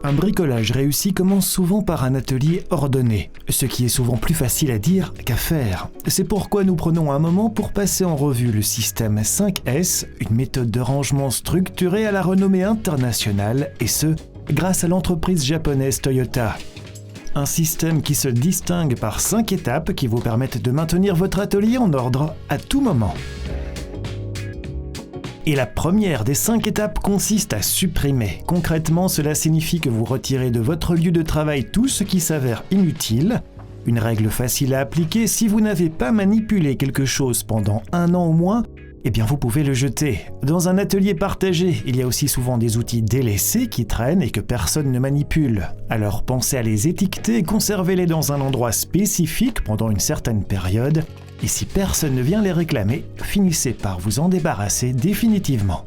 Un bricolage réussi commence souvent par un atelier ordonné, ce qui est souvent plus facile à dire qu'à faire. C'est pourquoi nous prenons un moment pour passer en revue le système 5S, une méthode de rangement structurée à la renommée internationale, et ce, grâce à l'entreprise japonaise Toyota. Un système qui se distingue par 5 étapes qui vous permettent de maintenir votre atelier en ordre à tout moment. Et la première des 5 étapes consiste à supprimer. Concrètement, cela signifie que vous retirez de votre lieu de travail tout ce qui s'avère inutile. Une règle facile à appliquer, si vous n'avez pas manipulé quelque chose pendant 1 an au moins, eh bien vous pouvez le jeter. Dans un atelier partagé, il y a aussi souvent des outils délaissés qui traînent et que personne ne manipule. Alors pensez à les étiqueter et conservez-les dans un endroit spécifique pendant une certaine période. Et si personne ne vient les réclamer, finissez par vous en débarrasser définitivement.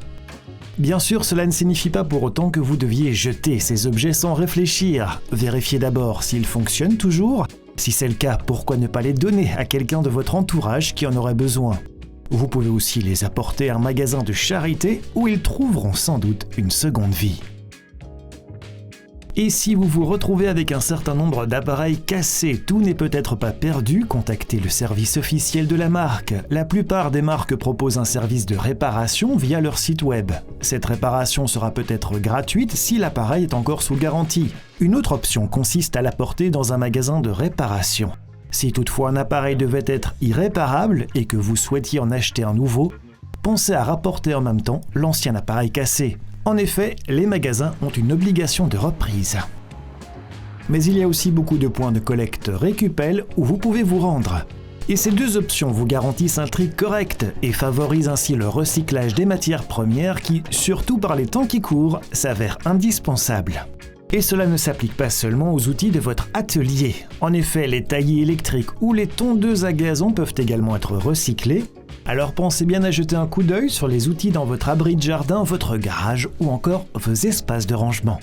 Bien sûr, cela ne signifie pas pour autant que vous deviez jeter ces objets sans réfléchir. Vérifiez d'abord s'ils fonctionnent toujours. Si c'est le cas, pourquoi ne pas les donner à quelqu'un de votre entourage qui en aurait besoin ? Vous pouvez aussi les apporter à un magasin de charité où ils trouveront sans doute une seconde vie. Et si vous vous retrouvez avec un certain nombre d'appareils cassés, tout n'est peut-être pas perdu, contactez le service officiel de la marque. La plupart des marques proposent un service de réparation via leur site web. Cette réparation sera peut-être gratuite si l'appareil est encore sous garantie. Une autre option consiste à l'apporter dans un magasin de réparation. Si toutefois un appareil devait être irréparable et que vous souhaitiez en acheter un nouveau, pensez à rapporter en même temps l'ancien appareil cassé. En effet, les magasins ont une obligation de reprise. Mais il y a aussi beaucoup de points de collecte Récupel où vous pouvez vous rendre. Et ces 2 options vous garantissent un tri correct et favorisent ainsi le recyclage des matières premières qui, surtout par les temps qui courent, s'avèrent indispensables. Et cela ne s'applique pas seulement aux outils de votre atelier. En effet, les taillis électriques ou les tondeuses à gazon peuvent également être recyclés. Alors pensez bien à jeter un coup d'œil sur les outils dans votre abri de jardin, votre garage ou encore vos espaces de rangement.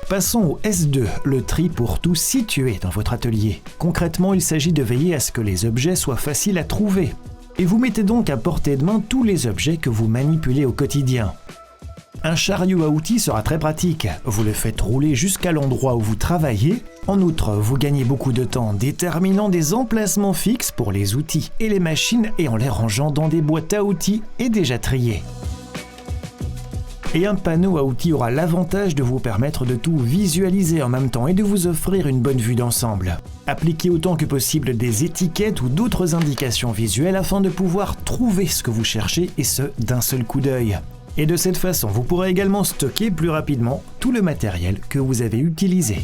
Passons au S2, le tri pour tout situer dans votre atelier. Concrètement, il s'agit de veiller à ce que les objets soient faciles à trouver. Et vous mettez donc à portée de main tous les objets que vous manipulez au quotidien. Un chariot à outils sera très pratique. Vous le faites rouler jusqu'à l'endroit où vous travaillez. En outre, vous gagnez beaucoup de temps en déterminant des emplacements fixes pour les outils et les machines et en les rangeant dans des boîtes à outils et déjà triées. Et un panneau à outils aura l'avantage de vous permettre de tout visualiser en même temps et de vous offrir une bonne vue d'ensemble. Appliquez autant que possible des étiquettes ou d'autres indications visuelles afin de pouvoir trouver ce que vous cherchez et ce d'un seul coup d'œil. Et de cette façon, vous pourrez également stocker plus rapidement tout le matériel que vous avez utilisé.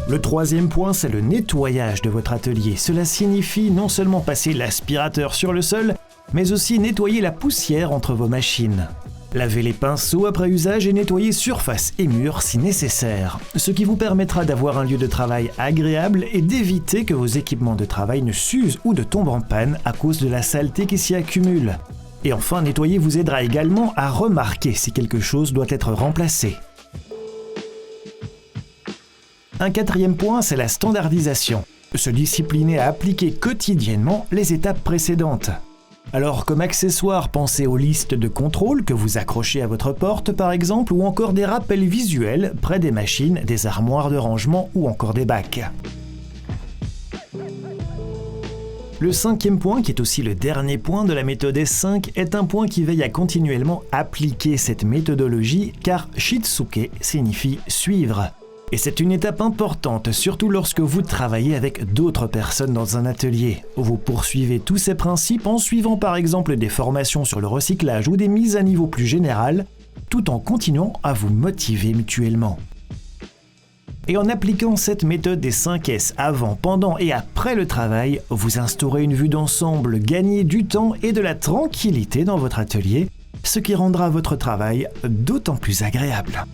Le 3e point, c'est le nettoyage de votre atelier. Cela signifie non seulement passer l'aspirateur sur le sol, mais aussi nettoyer la poussière entre vos machines. Lavez les pinceaux après usage et nettoyez surface et murs si nécessaire, ce qui vous permettra d'avoir un lieu de travail agréable et d'éviter que vos équipements de travail ne s'usent ou ne tombent en panne à cause de la saleté qui s'y accumule. Et enfin, nettoyer vous aidera également à remarquer si quelque chose doit être remplacé. Un 4e point, c'est la standardisation. Se discipliner à appliquer quotidiennement les étapes précédentes. Alors, comme accessoire, pensez aux listes de contrôle que vous accrochez à votre porte par exemple, ou encore des rappels visuels près des machines, des armoires de rangement ou encore des bacs. Le 5e point, qui est aussi le dernier point de la méthode S5, est un point qui veille à continuellement appliquer cette méthodologie, car Shitsuke signifie suivre. Et c'est une étape importante, surtout lorsque vous travaillez avec d'autres personnes dans un atelier. Vous poursuivez tous ces principes en suivant par exemple des formations sur le recyclage ou des mises à niveau plus générales, tout en continuant à vous motiver mutuellement. Et en appliquant cette méthode des 5S avant, pendant et après le travail, vous instaurez une vue d'ensemble, gagnez du temps et de la tranquillité dans votre atelier, ce qui rendra votre travail d'autant plus agréable.